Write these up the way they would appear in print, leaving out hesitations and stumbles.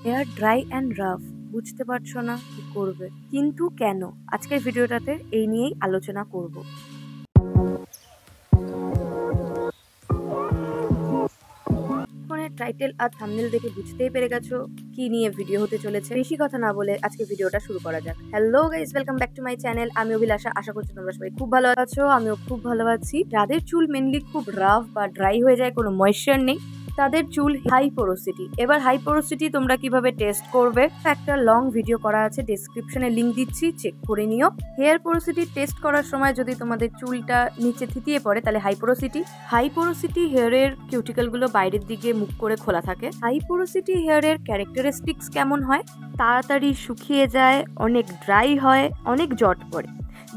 Hair dry and rough, বুঝতে পারছো না কি করবে, কিন্তু কেন? আজকের ভিডিওটাতে এই নিয়েই আলোচনা করব। টাইটেল আর থাম্বনেল দেখে বুঝতেই পেরে গেছো কি নিয়ে ভিডিও হতে চলেছে। বেশি কথা না বলে আজকে ভিডিওটা শুরু করা যাক। Hello guys, welcome back to my channel. আমি অভিলাষা, আশা করছি তোমরা সবাই খুব ভালো আছো। আমিও খুব ভালো আছি। যাদের চুল মেনলি খুব রাফ বা ড্রাই হয়ে যায়, কোনো ময়েশ্চার নেই, তাদের চুল হাই পোরোসিটি। এবার হাই পোরোসিটি তোমরা কিভাবে টেস্ট করবে, একটা লং ভিডিও করা আছে, ডেসক্রিপশনে লিংক দিচ্ছি, চেক করে নিও। হেয়ার পোরোসিটি টেস্ট করার সময় যদি তোমাদের চুলটা নিচে থিতিয়ে পড়ে, তাহলে হাই পোরোসিটি হেয়ারের কিউটিকল গুলো বাইরের দিকে মুখ করে খোলা থাকে। হাই পোরোসিটি হেয়ারের ক্যারেক্টারিস্টিক্স কেমন হয়? তাড়াতাড়ি শুকিয়ে যায়, অনেক ড্রাই হয়, অনেক জট পড়ে।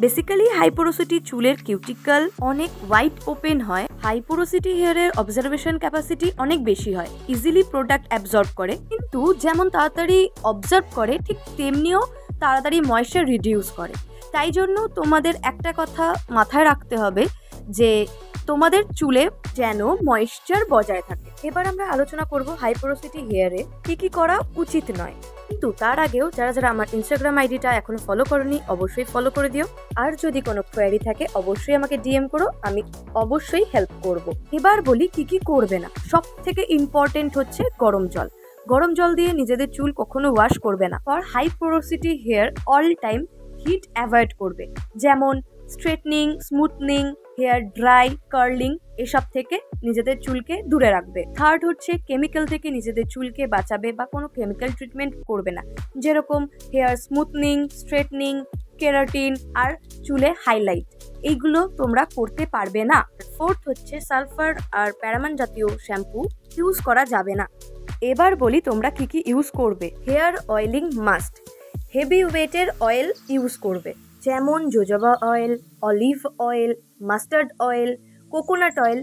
বেসিক্যালি হাই পোরোসিটি চুলের কিউটিকল অনেক ওয়াইড ওপেন হয়। হাই পোরোসিটি হেয়ারের অবজারভেশন ক্যাপাসিটি অনেক বেশি হয়, ইজিলি প্রোডাক্ট অ্যাবজর্ব করে। কিন্তু যেমন তাড়াতাড়ি অবজার্ভ করে, ঠিক তেমনিও তাড়াতাড়ি ময়েশ্চার রিডিউস করে। তাই জন্য তোমাদের একটা কথা মাথায় রাখতে হবে যে তোমাদের চুলে যেন ময়েশ্চার বজায় থাকে। এবার আমরা আলোচনা করব হাই পোরোসিটি হেয়ারে কি কি করা উচিত নয়। কিন্তু তার আগেও যারা আমার ইনস্টাগ্রাম আইডিটা এখনো ফলো করোনি, অবশ্যই ফলো করে দিও। আর যদি কোনো কোয়েরি থাকে অবশ্যই আমাকে ডিএম করো, আমি অবশ্যই হেল্প করব। এবার বলি কি কি করবে না। সব থেকে ইম্পর্টেন্ট হচ্ছে গরম জল দিয়ে নিজেদের চুল কখনো ওয়াশ করবে না। For high porosity hair all time heat avoid করবে, যেমন straightening, smoothing, hair dry, curling, এসব থেকে নিজেদের চুলকে দূরে রাখবে। থার্ড হচ্ছে কেমিক্যাল থেকে নিজেদের চুলকে বাঁচাবে, বা কোনো কেমিক্যাল ট্রিটমেন্ট করবে না, যেরকম হেয়ার স্মুথনিং, স্ট্রেটনিং, কেরাটিন আর চুলে হাইলাইট, এইগুলো তোমরা করতে পারবে না। ফোর্থ হচ্ছে সালফার আর প্যারাবেন জাতীয় শ্যাম্পু ইউজ করা যাবে না। এবার বলি তোমরা কি কি ইউজ করবে। হেয়ার অয়েলিং মাস্ট, হেভি ওয়েটের অয়েল ইউজ করবে, যেমন jojoba oil, olive oil, mustard oil, coconut oil,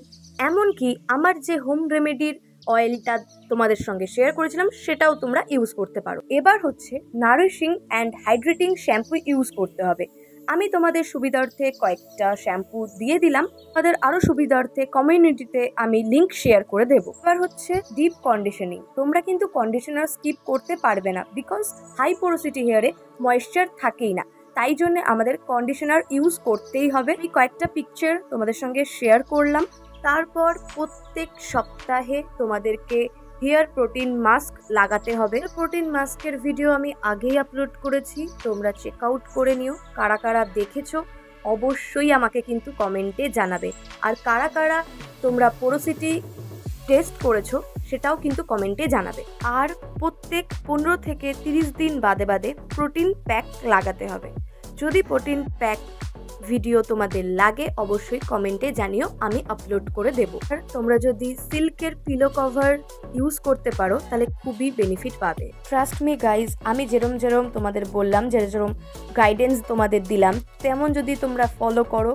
এমনকি আমার যে হোম রেমেডির অয়েলটা তোমাদের সঙ্গে শেয়ার করেছিলাম সেটাও তোমরা ইউজ করতে পারো। এবার হচ্ছে nourishing and hydrating shampoo use করতে হবে। আমি তোমাদের সুবিধার্থে কয়েকটা শ্যাম্পু দিয়ে দিলাম, তোমাদের আরো সুবিধার্থে কমিউনিটিতে আমি লিংক শেয়ার করে দেবো। এবার হচ্ছে ডিপ কন্ডিশনিং। তোমরা কিন্তু কন্ডিশনার স্কিপ করতে পারবে না, বিকজ হাই পোরোসিটি হেয়ারে ময়েশ্চার থাকেই না, তাই জন্য আমাদের কন্ডিশনার ইউজ করতেই হবে। এই কয়েকটা পিকচার তোমাদের সঙ্গে শেয়ার করলাম। তারপর প্রত্যেক সপ্তাহে তোমাদেরকে হেয়ার প্রোটিন মাস্ক লাগাতে হবে। প্রোটিন মাস্কের ভিডিও আমি আগেই আপলোড করেছি, তোমরা চেক আউট করে নিও। কারা কারা দেখেছো অবশ্যই আমাকে কিন্তু কমেন্টে জানাবে। আর কারা কারা তোমরা পোরোসিটি টেস্ট করেছো সেটাও কিন্তু কমেন্টে জানাবে। আর প্রত্যেক 15 থেকে 30 দিন বাদে প্রোটিন প্যাক লাগাতে হবে। যদি প্রোটিন প্যাক ভিডিও তোমাদের লাগে অবশ্যই কমেন্টে জানিও, আমি আপলোড করে দেবো। আর তোমরা যদি সিল্কের পিলো কভার ইউজ করতে পারো তাহলে খুবই বেনিফিট পাবে। ট্রাস্ট মি গাইজ, আমি যেরম তোমাদের বললাম, যেরম গাইডেন্স তোমাদের দিলাম, তেমন যদি তোমরা ফলো করো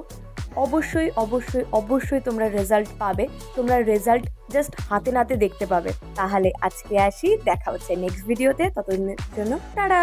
অবশ্যই তোমরা রেজাল্ট পাবে। তোমরা রেজাল্ট জাস্ট হাতে নাতে দেখতে পাবে। তাহলে আজকে আসি, দেখা হচ্ছে নেক্সট ভিডিওতে। ততদিনের জন্য টাটা।